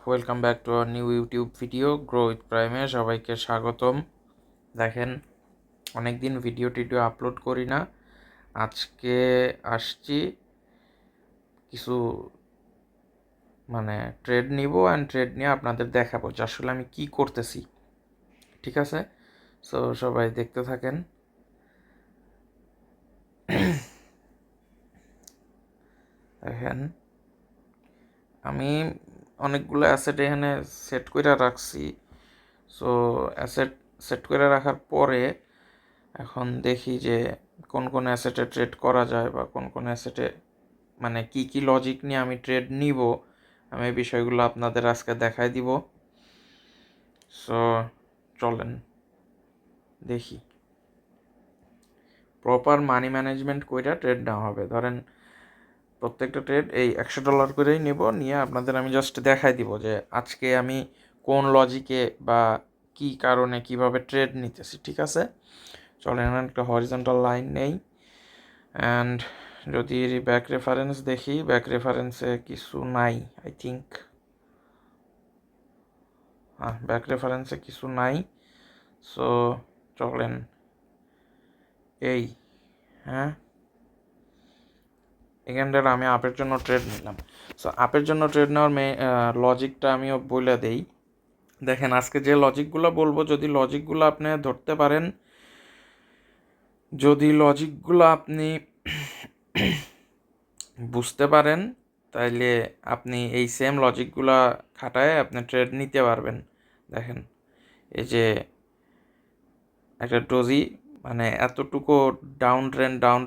Welcome back to our new YouTube video grow with প্রাইমে সবাইকে স্বাগতম। দেখেন, অনেক দিন ভিডিও আপলোড করি না। আজকে আসছি কিছু ট্রেড নিব অ্যান্ড ট্রেড নিয়ে আপনাদের দেখাবো যে আসলে আমি কি করতেছি। ঠিক আছে, সো সবাই দেখতে থাকেন। দেখেন, আমি অনেকগুলো অ্যাসেট এখানে সেট করে রাখছি। সো অ্যাসেট সেট করে রাখার পরে এখন দেখি যে কোন কোন অ্যাসেটে ট্রেড করা যায় বা কোন কোন অ্যাসেটে কি কি লজিক নিয়ে আমি ট্রেড নিব, আমি এই বিষয়গুলো আপনাদের আজকে দেখাই দিব। সো চলেন দেখি। প্রপার মানি ম্যানেজমেন্ট কইরা ট্রেড নেওয়া হবে। ধরেন প্রত্যেকটা ট্রেড এই $100 করেই নেব, নিয়ে আপনাদের আমি জাস্ট দেখাই দিব যে আজকে আমি কোন লজিকে বা কি কারণে কিভাবে ট্রেড নিতেছি। ঠিক আছে, চলেন একটা হরিজন্টাল লাইন নেই অ্যান্ড যদি ব্যাক রেফারেন্স দেখি, ব্যাক রেফারেন্সে কিছু নাই আই থিঙ্ক। ব্যাক রেফারেন্সে কিছু নাই। সো চলেন এই হ্যাঁ এখানটার আমি আপের জন্য ট্রেড নিলাম। সো আপের জন্য ট্রেড নেওয়ার লজিকটা আমিও বলে দেই। দেখেন, আজকে যে লজিকগুলো বলবো, যদি লজিকগুলো আপনি ধরতে পারেন, যদি লজিকগুলো আপনি বুঝতে পারেন, তাইলে আপনি এই সেম লজিকগুলা খাটায় আপনি ট্রেড নিতে পারবেন। দেখেন, এই যে একটা ডোজি এতটুকু ডাউন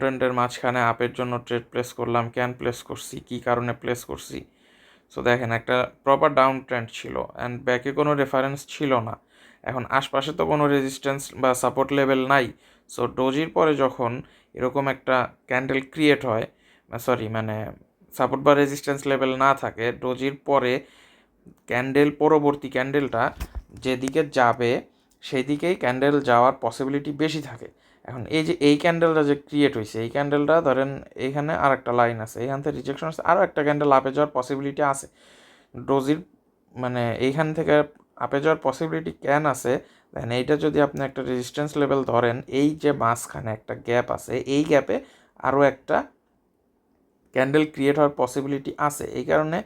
ট্রেন্ডের মাঝখানে আপের জন্য ট্রেড প্লেস করলাম। কেন প্লেস করছি, কি কারণে প্লেস করছি? সো দেখেন, একটা প্রপার ডাউন ট্রেন্ড ছিল অ্যান্ড ব্যাকে কোনো রেফারেন্স ছিল না। এখন আশপাশে তো কোনো রেজিস্ট্যান্স বা সাপোর্ট লেভেল নাই। সো ডোজির পরে যখন এরকম একটা ক্যান্ডেল ক্রিয়েট হয়, সাপোর্ট বা রেজিস্ট্যান্স লেভেল না থাকে, ডোজির পরে পরবর্তী ক্যান্ডেলটা যেদিকে যাবে সেই দিকেই ক্যান্ডেল যাওয়ার পসিবিলিটি বেশি থাকে। এখন এই যে এই ক্যান্ডেলটা যে ক্রিয়েট হয়েছে, এই ক্যান্ডেলটা ধরেন এইখানে আর একটা লাইন আছে, এইখান থেকে রিজেকশন আছে, আরও একটা ক্যান্ডেল আপে যাওয়ার পসিবিলিটি আছে। ডোজির এইখান থেকে আপে যাওয়ার পসিবিলিটি কেন আছে? দেন এইটা যদি আপনি একটা রেজিস্ট্যান্স লেভেল ধরেন, এই যে মাঝখানে একটা গ্যাপ আছে, এই গ্যাপে আরও একটা ক্যান্ডেল ক্রিয়েট হওয়ার পসিবিলিটি আছে। এই কারণে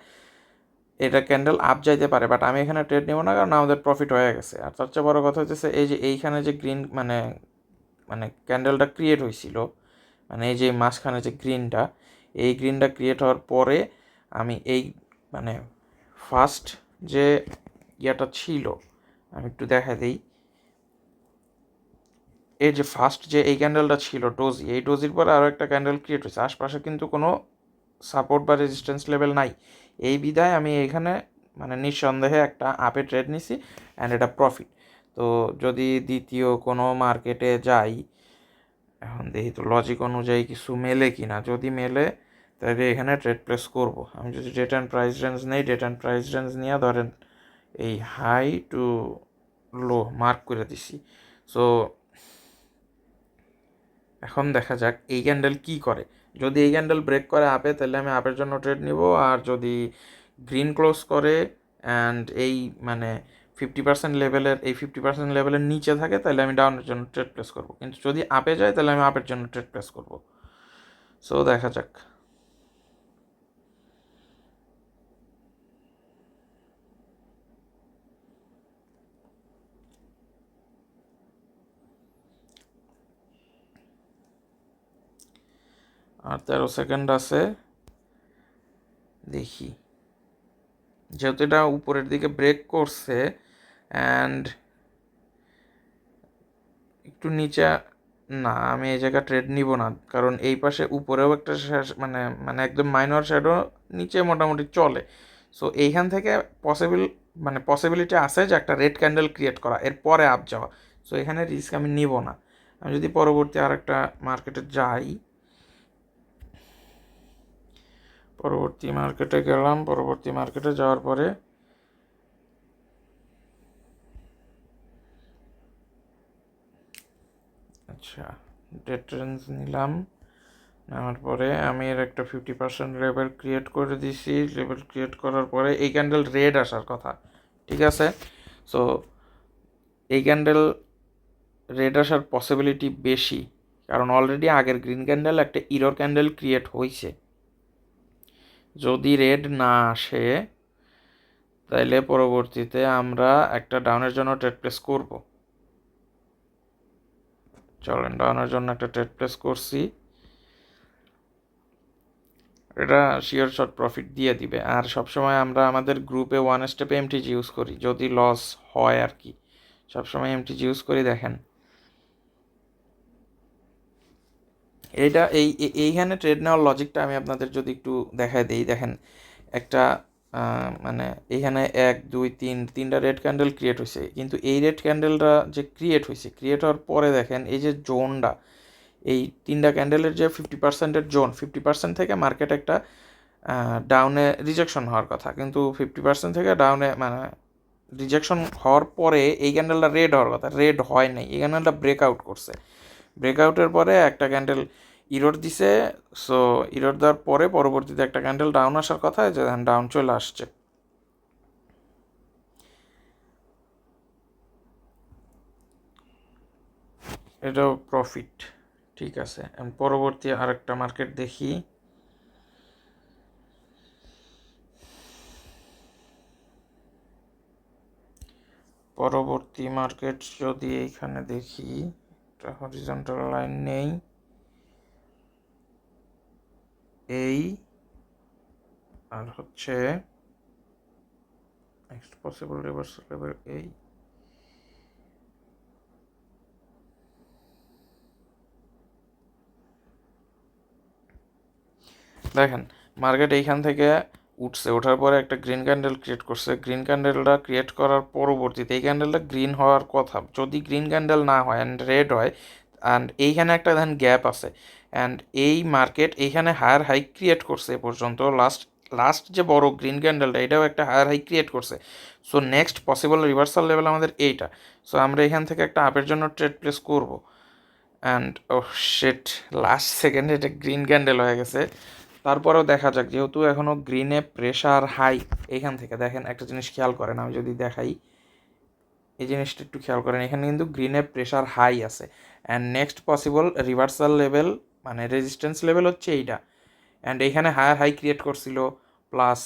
এটা ক্যান্ডেল আপ যাইতে পারে, বাট আমি এখানে ট্রেড নেবো না, কারণ আমাদের প্রফিট হয়ে গেছে। আর তার চেয়ে বড় কথা হচ্ছে এই যে এইখানে যে গ্রিন ক্যান্ডেলটা ক্রিয়েট হয়েছিল, এই যে মাঝখানে যে গ্রিনটা, এই গ্রিনটা ক্রিয়েট হওয়ার পরে আমি এই মানে ফার্স্ট যে ইয়াটা ছিল, আমি একটু দেখা দিই। এই যে ফার্স্ট যে এই ক্যান্ডেলটা ছিল ডোজি, এই ডোজির পরে আরও একটা ক্যান্ডেল ক্রিয়েট হয়েছে। আশপাশে কিন্তু কোনো সাপোর্ট বা রেজিস্ট্যান্স লেভেল নাই। এই বিধায় আমি এখানে নিঃসন্দেহে একটা আপে ট্রেড নিছি অ্যান্ড এটা প্রফিট। তো যদি দ্বিতীয় কোনো মার্কেটে যাই, এখন দেখি তো লজিক অনুযায়ী কিছু মেলে কি না। যদি মেলে তাহলে এখানে ট্রেড প্লেস করব। আমি যদি ডেট অ্যান্ড প্রাইস রেঞ্জ নেই, ডেট অ্যান্ড প্রাইস রেঞ্জ নিয়ে ধরেন এই হাই টু লো মার্ক করে দিছি। সো এখন দেখা যাক এই ক্যান্ডেল কি করে। যদি এই ক্যান্ডেল ব্রেক করে আপে, তাহলে আমি আপের জন্য ট্রেড নিব। আর যদি গ্রিন ক্লোজ করে অ্যান্ড এই 50% লেভেলের, এই 50% লেভেলের নিচে থাকে, তাহলে আমি ডাউনের জন্য ট্রেড প্লেস করব। কিন্তু যদি আপে যায়, তাহলে আমি আপের জন্য ট্রেড প্লেস করব। সো দেখা যাক। আর 13 সেকেন্ড আছে, দেখি। যেহেতু এটা উপরের দিকে ব্রেক করছে অ্যান্ড একটু নিচে, না, আমি এই জায়গা ট্রেড নিব না, কারণ এই পাশে উপরেও একটা একদম মাইনর শ্যাডো, নিচে মোটামুটি চলে। সো এইখান থেকে পসিবিলিটি আছে যে একটা রেড ক্যান্ডেল ক্রিয়েট করা, এরপরে আপ যাওয়া। সো এখানে রিস্ক আমি নিব না। আমি যদি পরবর্তী আর একটা মার্কেটে যাই, পরবর্তী মার্কেটে গেলাম, পরবর্তী মার্কেটে যাওয়ার পরে আচ্ছা ডেট রেঞ্জ নিলাম, নেওয়ার পরে আমি এর একটা 50% লেভেল ক্রিয়েট করে দিছি। লেভেল ক্রিয়েট করার পরে এই ক্যান্ডেল রেড আসার কথা, ঠিক আছে। সো এই ক্যান্ডেল রেড আসার পসিবিলিটি বেশি, কারণ অলরেডি আগের গ্রিন ক্যান্ডেল একটা ইরর ক্যান্ডেল ক্রিয়েট হয়েছে। যদি রেড না আসে তাইলে পরবর্তীতে আমরা একটা ডাউনের জন্য ট্রেড প্লেস করব। চলেন ডাউনের জন্য একটা ট্রেড প্লেস করছি, এটা শিওর শর্ট প্রফিট দিয়ে দিবে। আর সবসময় আমরা আমাদের গ্রুপে ওয়ান স্টেপে এমটিজি ইউজ করি যদি লস হয় আর কি, সবসময় এমটিজি ইউজ করি। দেখেন এইখানে ট্রেড নেওয়ার লজিকটা আমি আপনাদের যদি একটু দেখায় দিই। দেখেন একটা মানে এইখানে 1 2 3 তিনটা রেড ক্যান্ডেল ক্রিয়েট হয়েছে, কিন্তু এই রেড ক্যান্ডেলটা যে ক্রিয়েট হয়েছে, ক্রিয়েট হওয়ার পরে দেখেন এই যে জোনটা, এই তিনটা ক্যান্ডেলের যে 50%-এর জোন, 50% থেকে মার্কেট একটা ডাউনে রিজেকশন হওয়ার কথা, কিন্তু 50% থেকে ডাউনে মানে রিজেকশন হওয়ার পরে এই ক্যান্ডেলটা রেড হওয়ার কথা, রেড হয় নাই। এই ক্যান্ডেলটা ব্রেকআউট করছে, ব্রেকআউটের পরে একটা ক্যান্ডেল ইরোর দিছে। সো ইরোর দেওয়ার পরে পরবর্তীতে একটা ক্যান্ডেল ডাউন আসার কথা, যে ডাউন চলে আসছে। এটাও প্রফিট, ঠিক আছে। পরবর্তী আরেকটা মার্কেট দেখি। পরবর্তী মার্কেট যদি এইখানে দেখি, একটা হরিজন্টাল লাইন নেই, এই আর হচ্ছে নেক্সট পসিবল রিভার্সাল লেভেল এই। দেখেন মার্কেট এইখান থেকে উঠছে, ওঠার পরে একটা গ্রিন ক্যান্ডেল ক্রিয়েট করছে। গ্রিন ক্যান্ডেলটা ক্রিয়েট করার পরবর্তীতে এই ক্যান্ডেলটা গ্রিন হওয়ার কথা, যদি গ্রিন ক্যান্ডেল না হয় অ্যান্ড রেড হয়, অ্যান্ড এইখানে একটা দেখেন গ্যাপ আছে, অ্যান্ড এই মার্কেট এইখানে হায়ার হাই ক্রিয়েট করছে এ পর্যন্ত। লাস্ট লাস্ট যে বড় গ্রিন ক্যান্ডেলটা, এটাও একটা হায়ার হাই ক্রিয়েট করছে। So next possible reversal level আমাদের এইটা। সো আমরা এখান থেকে একটা আপের জন্য ট্রেড প্লেস করবো। অ্যান্ড ও শিট, লাস্ট সেকেন্ডে এটা গ্রিন ক্যান্ডেল হয়ে গেছে। তারপরেও দেখা যাক, যেহেতু এখনও গ্রিনে প্রেশার হাই। এইখান থেকে দেখেন একটা জিনিস খেয়াল করেন, আমি যদি দেখাই এই জিনিসটা একটু খেয়াল করেন, এখানে কিন্তু গ্রিনে প্রেশার হাই আছে। And next possible reversal level মানে রেজিস্ট্যান্স লেভেল হচ্ছে এইটা। অ্যান্ড এইখানে হায়ার হাই ক্রিয়েট করছিল, প্লাস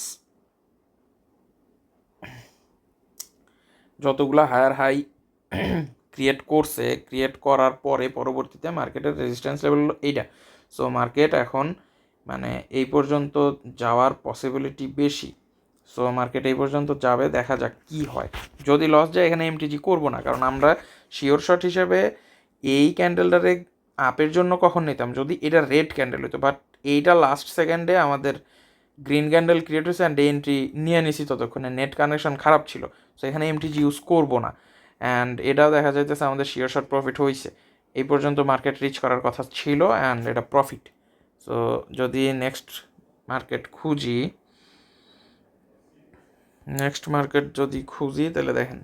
যতগুলো হায়ার হাই ক্রিয়েট করছে, ক্রিয়েট করার পরে পরবর্তীতে মার্কেটের রেজিস্ট্যান্স লেভেল হলো এইটা। সো মার্কেট এখন মানে এই পর্যন্ত যাওয়ার পসিবিলিটি বেশি। সো মার্কেট এই পর্যন্ত যাবে, দেখা যাক কি হয়। যদি লস যায় এখানে এমটিজি করবো না, কারণ আমরা শিওর শট হিসেবে এই ক্যান্ডেলটারে আপের জন্য কখন নিতাম যদি এটা রেড ক্যান্ডেল হতো, বাট এইটা লাস্ট সেকেন্ডে আমাদের গ্রিন ক্যান্ডেল ক্রিয়েট হয়েছে অ্যান্ড এন্ট্রি নিয়ে নিছি। ততক্ষণে নেট কানেকশন খারাপ ছিল, সো এখানে এমটিজি ইউজ করবো না। অ্যান্ড এটাও দেখা যাইতেছে আমাদের শিওর শট প্রফিট হয়েছে। এই পর্যন্ত মার্কেট রিচ করার কথা ছিল অ্যান্ড এটা প্রফিট। সো যদি নেক্সট মার্কেট খুঁজি, তাহলে দেখেন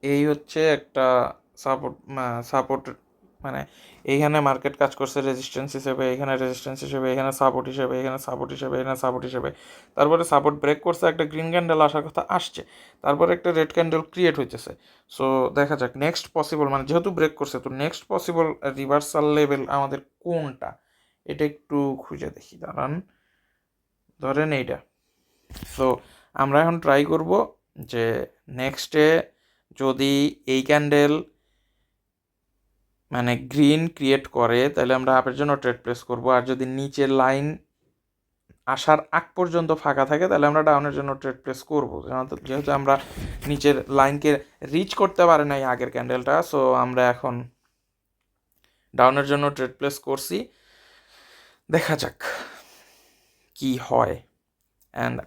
এই হচ্ছে একটা সাপোর্ট মানে এইখানে মার্কেট কাজ করছে রেজিস্ট্যান্স হিসেবে, এখানে রেজিস্ট্যান্স হিসেবে, এখানে সাপোর্ট হিসেবে, এখানে সাপোর্ট হিসেবে, এখানে সাপোর্ট হিসেবে। তারপরে সাপোর্ট ব্রেক করছে, একটা গ্রিন ক্যান্ডেল আসার কথা আসছে, তারপরে একটা রেড ক্যান্ডেল ক্রিয়েট হইতেছে। সো দেখা যাক নেক্সট পসিবল মানে যেহেতু ব্রেক করছে, তো নেক্সট পসিবল রিভার্সাল লেভেল আমাদের কোনটা, এটা একটু খুঁজে দেখি, দাঁড়ান। ধরেন এইটা। সো আমরা এখন ট্রাই করব যে নেক্সটে যদি এই ক্যান্ডেল মানে গ্রিন ক্রিয়েট করে তাহলে আমরা আপের জন্য ট্রেড প্লেস করব, আর যদি নিচের লাইন আসার আগ পর্যন্ত ফাঁকা থাকে তাহলে আমরা ডাউনের জন্য ট্রেড প্লেস করব। যেহেতু আমরা নিচের লাইনকে রিচ করতে পারি নাই আগের ক্যান্ডেলটা, সো আমরা এখন ডাউনের জন্য ট্রেড প্লেস করছি। দেখা যাক কি হয়। অ্যান্ড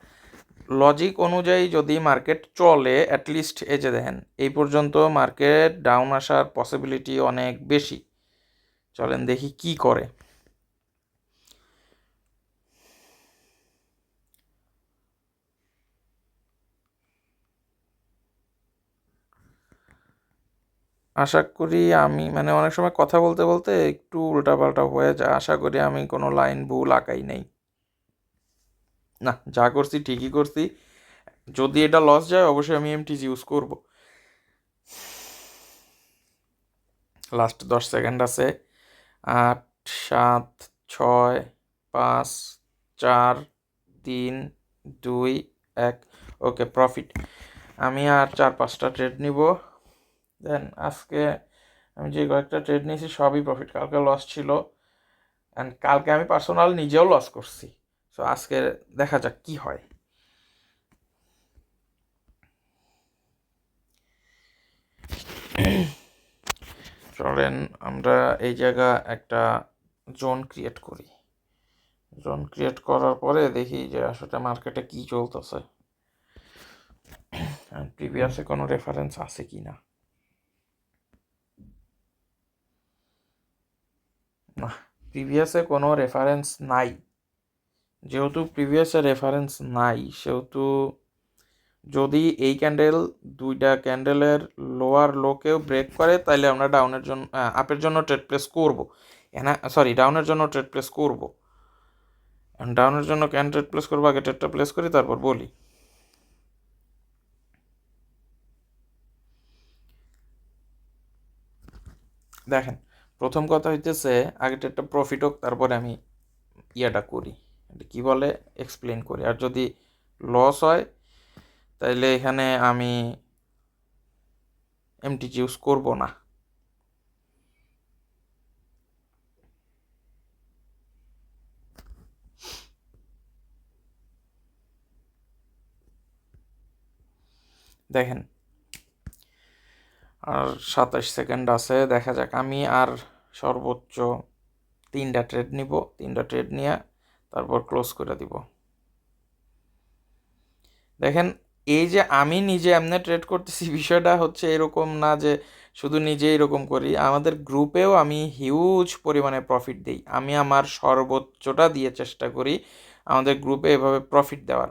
লজিক অনুযায়ী যদি মার্কেট চলে, অ্যাটলিস্ট এই যে দেখেন এই পর্যন্ত মার্কেট ডাউন আসার পসিবিলিটি অনেক বেশি। চলেন দেখি কি করে। আশা করি আমি মানে অনেক সময় কথা বলতে বলতে একটু উল্টাপাল্টা হয়ে যায়, আশা করি আমি কোনো লাইন ভুল আঁকাই নাই। না, যা করছি ঠিকই করছি। যদি এটা লস যায় অবশ্যই আমি এমটিজি ইউজ করব। লাস্ট 10 সেকেন্ড আছে। 8, 7, 6, 5, 4, 3, 2, 1। ওকে, প্রফিট। আমি আর 4-5টা ট্রেড নিব। দেন আজকে আমি যে কয়েকটা ট্রেড নিয়েছি সবই প্রফিট, কালকে লস ছিল, অ্যান্ড কালকে আমি পার্সোনাল নিজেও লস করছি। সো আজকে দেখা যাক কি হয়। চলেন আমরা এই জায়গা একটা জোন ক্রিয়েট করি। জোন ক্রিয়েট করার পরে দেখি যে আসলে মার্কেটে কি চলতেছে, প্রিভিয়াসে কোনো রেফারেন্স আছে কি না। না, প্রিভিয়াসে কোনো রেফারেন্স নাই। যেহেতু প্রিভিয়াসে রেফারেন্স নাই সেহেতু যদি এই ক্যান্ডেল দুইটা ক্যান্ডেলের লোয়ার লোকেও ব্রেক করে তাহলে আমরা ডাউনের জন্য আপের জন্য ট্রেড প্লেস করবো। সরি, ডাউনের জন্য ট্রেড প্লেস করবো। ডাউনের জন্য ক্যান ট্রেড প্লেস করবো, আগে ট্রেডটা প্লেস করি তারপর বলি। দেখেন, প্রথম কথা হইতেছে আগে ট্রেডটা প্রফিট হোক তারপরে আমি ইয়েটা করি, কি বলে এক্সপ্লেন করি। আর যদি লস হয় তাইলে এখানে আমি এমটিজি ইউজ করবো না। দেখেন আর 27 সেকেন্ড আছে, দেখা যাক। আমি আর সর্বোচ্চ 3টা ট্রেড নিব, 3টা ট্রেড নিয়ে তারপর ক্লোজ করে দিব। দেখেন, এই যে আমি নিজে এমনি ট্রেড করতেছি বিষয়টা হচ্ছে এরকম না যে শুধু নিজে এরকম করি, আমাদের গ্রুপেও আমি হিউজ পরিমাণে প্রফিট দিই। আমি আমার সর্বোচ্চটা দিয়ে চেষ্টা করি আমাদের গ্রুপে এভাবে প্রফিট দেওয়ার।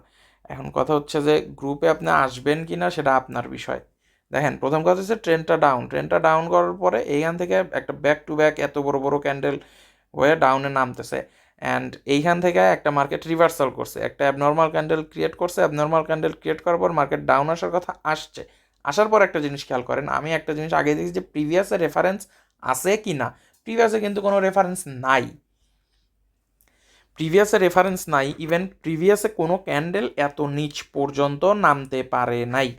এখন কথা হচ্ছে যে গ্রুপে আপনি আসবেন কি না সেটা আপনার বিষয়। দেখেন, প্রথম কথা হচ্ছে ট্রেনটা ডাউন করার পরে এইখান থেকে একটা ব্যাক টু ব্যাক এত বড় বড় ক্যান্ডেল হয়ে ডাউনে নামতেছে, অ্যান্ড এইখান থেকে একটা মার্কেট রিভার্সাল করছে, একটা অ্যাবনর্মাল ক্যান্ডেল ক্রিয়েট করছে। অ্যাবনর্মাল ক্যান্ডেল ক্রিয়েট করার পর মার্কেট ডাউন আসার কথা আসছে। আসার পর একটা জিনিস খেয়াল করেন, আমি একটা জিনিস আগে দেখি যে প্রিভিয়াসে রেফারেন্স আছে কি না। প্রিভিয়াসে কিন্তু কোনো রেফারেন্স নাই। ইভেন প্রিভিয়াসে কোনো ক্যান্ডেল এত নিচ পর্যন্ত নামতে পারে নাই।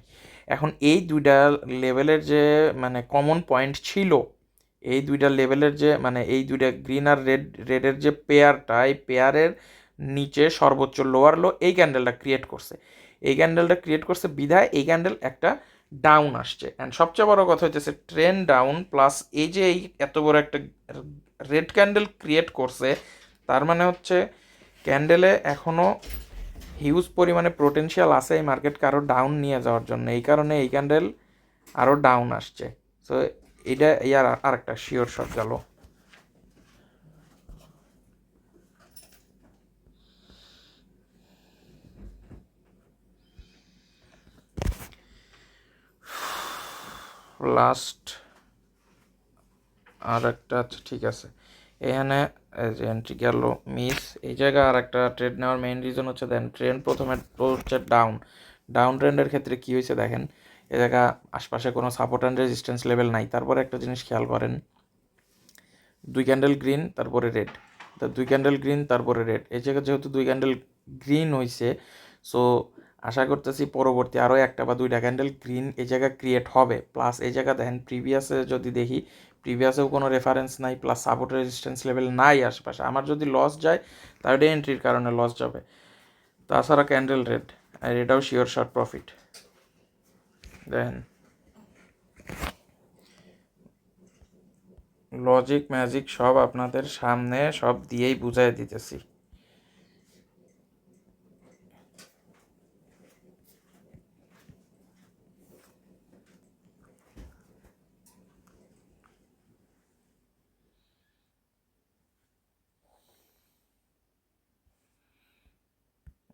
এখন এই দুইটা লেভেলের যে মানে কমন পয়েন্ট ছিল, এই দুইটা লেভেলের যে মানে এই দুইটা গ্রিন আর রেডের যে পেয়ারটা, এই পেয়ারের নিচে সর্বোচ্চ লোয়ার লো এই ক্যান্ডেলটা ক্রিয়েট করছে। এই ক্যান্ডেলটা ক্রিয়েট করছে বিধায় এই ক্যান্ডেল একটা ডাউন আসছে। অ্যান্ড সবচেয়ে বড় কথা হচ্ছে ট্রেন ডাউন প্লাস এই যে এই এত বড় একটা রেড ক্যান্ডেল ক্রিয়েট করছে, তার মানে হচ্ছে ক্যান্ডেলে এখনও হিউজ পরিমাণে পোটেনশিয়াল আছে এই মার্কেটকে আরও ডাউন নিয়ে যাওয়ার জন্য। এই কারণে এই ক্যান্ডেল আরও ডাউন আসছে। সো এটা ইয়ার আর একটা শিওর শট গেল। লাস্ট আর একটা, আচ্ছা ঠিক আছে, এখানে যে এন্ট্রি গেল মিস। এই জায়গায় আর একটা ট্রেড নেওয়ার মেইন রিজন হচ্ছে দেন ট্রেন্ড প্রথমে হচ্ছে ডাউন ট্রেন্ডের ক্ষেত্রে কী হয়েছে দেখেন, এ জায়গা আশপাশে কোনো সাপোর্ট অ্যান্ড রেজিস্ট্যান্স লেভেল নাই। তারপরে একটা জিনিস খেয়াল করেন, 2 ক্যান্ডেল গ্রিন তারপরে রেড, তা 2 ক্যান্ডেল গ্রিন তারপরে রেড। এই জায়গায় যেহেতু 2 ক্যান্ডেল গ্রিন হয়েছে, সো আশা করতেছি পরবর্তী আরও একটা বা 2টা ক্যান্ডেল গ্রিন এই জায়গায় ক্রিয়েট হবে। প্লাস এই জায়গা দেখেন প্রিভিয়াসে যদি দেখি, প্রিভিয়াসেও কোনো রেফারেন্স নাই, প্লাস সাপোর্ট রেজিস্ট্যান্স লেভেল নাই আশপাশে। আমার যদি লস যায় তাহলে এন্ট্রির কারণে লস যাবে। তাছাড়া ক্যান্ডেল রেড, আর এটাও শিওর শর্ট প্রফিট। দেখেন, লজিক ম্যাজিক সব আপনাদের সামনে সব দিয়েই বুঝাই দিতেছি।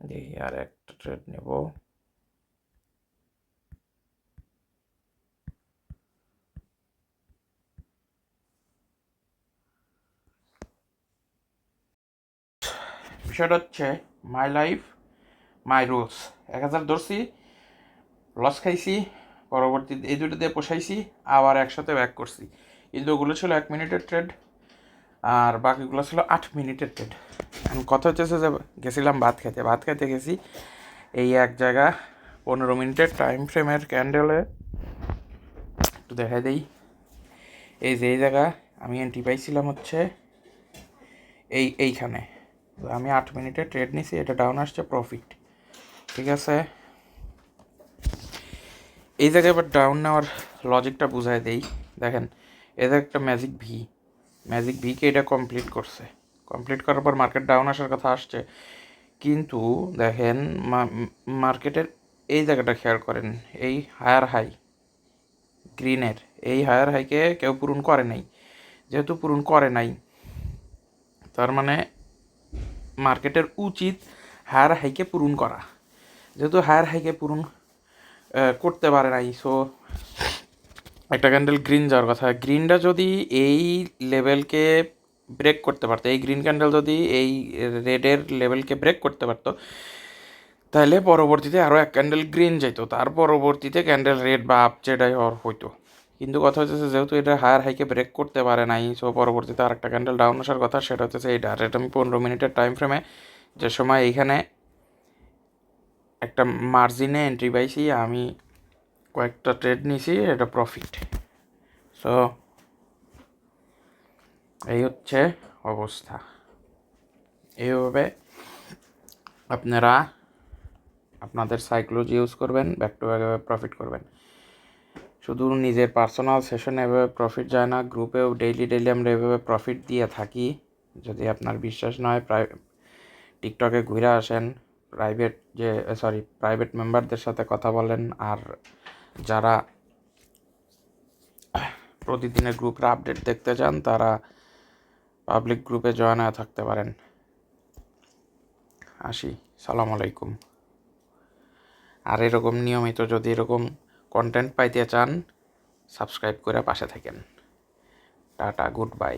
দেখি আর একটা ট্রেড নেব। বিষয়টা হচ্ছে মাই লাইফ মাই রুলস। 1000 ধরছি, লস খাইছি, পরবর্তীতে এই দুটো দিয়ে পোষাইছি, আবার একসাথে ব্যাক করছি। কিন্তু ওগুলো ছিল 1 মিনিটের ট্রেড, আর বাকিগুলো ছিল 8 মিনিটের ট্রেড। এখন কথা হচ্ছে যে গেছিলাম ভাত খাইতে গেছি এই এক জায়গা 15 মিনিটের টাইম ফ্রেমের ক্যান্ডেলে একটু দেখাই দেই। এই যে এই জায়গা আমি এন্ট্রি পাইছিলাম হচ্ছে এইখানে, তো আমি 8 মিনিটের ট্রেড নিছি, এটা ডাউন আসছে প্রফিট, ঠিক আছে। এই জায়গায় এবার ডাউন নেওয়ার লজিকটা বুঝাই দেই। দেখেন এদের একটা ম্যাজিক ভিকে এটা কমপ্লিট করার পর মার্কেট ডাউন আসার কথা আসছে, কিন্তু দেখেন মার্কেটের এই জায়গাটা খেয়াল করেন, এই হায়ার হাই গ্রিনের এই হায়ার হাইকে কেউ পূরণ করে নাই। যেহেতু পূরণ করে নাই, তার মানে মার্কেটের উচিত হায়ার হাইকে পূরণ করা। যেহেতু হায়ার হাইকে পূরণ করতে পারে নাই, সো একটা ক্যান্ডেল গ্রিন যাওয়ার কথা। গ্রিনটা যদি এই লেভেলকে ব্রেক করতে পারতো, এই গ্রিন ক্যান্ডেল যদি এই রেডের লেভেলকে ব্রেক করতে পারতো, তাহলে পরবর্তীতে আরও এক ক্যান্ডেল গ্রিন যেত, তার পরবর্তীতে ক্যান্ডেল রেড বা আপজেডাই হইতো। কিন্তু কথা হচ্ছে যেহেতু এটা হায়ার হাইকে ব্রেক করতে পারে নাই, সো পরবর্তীতে আরেকটা ক্যান্ডেল ডাউন আসার কথা, সেটা হচ্ছে এইটা। আর এটা আমি 15 মিনিটের টাইম ফ্রেমে যে সময় এইখানে একটা মার্জিনে এন্ট্রি পাইছি, আমি কয়েকটা ট্রেড নিছি, এটা প্রফিট। সো এই হচ্ছে অবস্থা। এইভাবে আপনারা আপনাদের সাইকোলজি ইউজ করবেন, ব্যাক টু ব্যাক প্রফিট করবেন। শুধু নিজের পার্সোনাল সেশনে এভাবে প্রফিট যায় না, গ্রুপেও ডেইলি আমরা এভাবে প্রফিট দিয়ে থাকি। যদি আপনার বিশ্বাস নয়, টিকটকে ঘুরে আসেন, প্রাইভেট মেম্বারদের সাথে কথা বলেন। আর যারা প্রতিদিনের গ্রুপের আপডেট দেখতে চান, তারা পাবলিক গ্রুপে জয়েন হয়ে থাকতে পারেন। আসি, সালাম আলাইকুম। আর এরকম নিয়মিত যদি এরকম কন্টেন্ট পাইতে চান, সাবস্ক্রাইব করে পাশে থাকেন। Tata, good bye.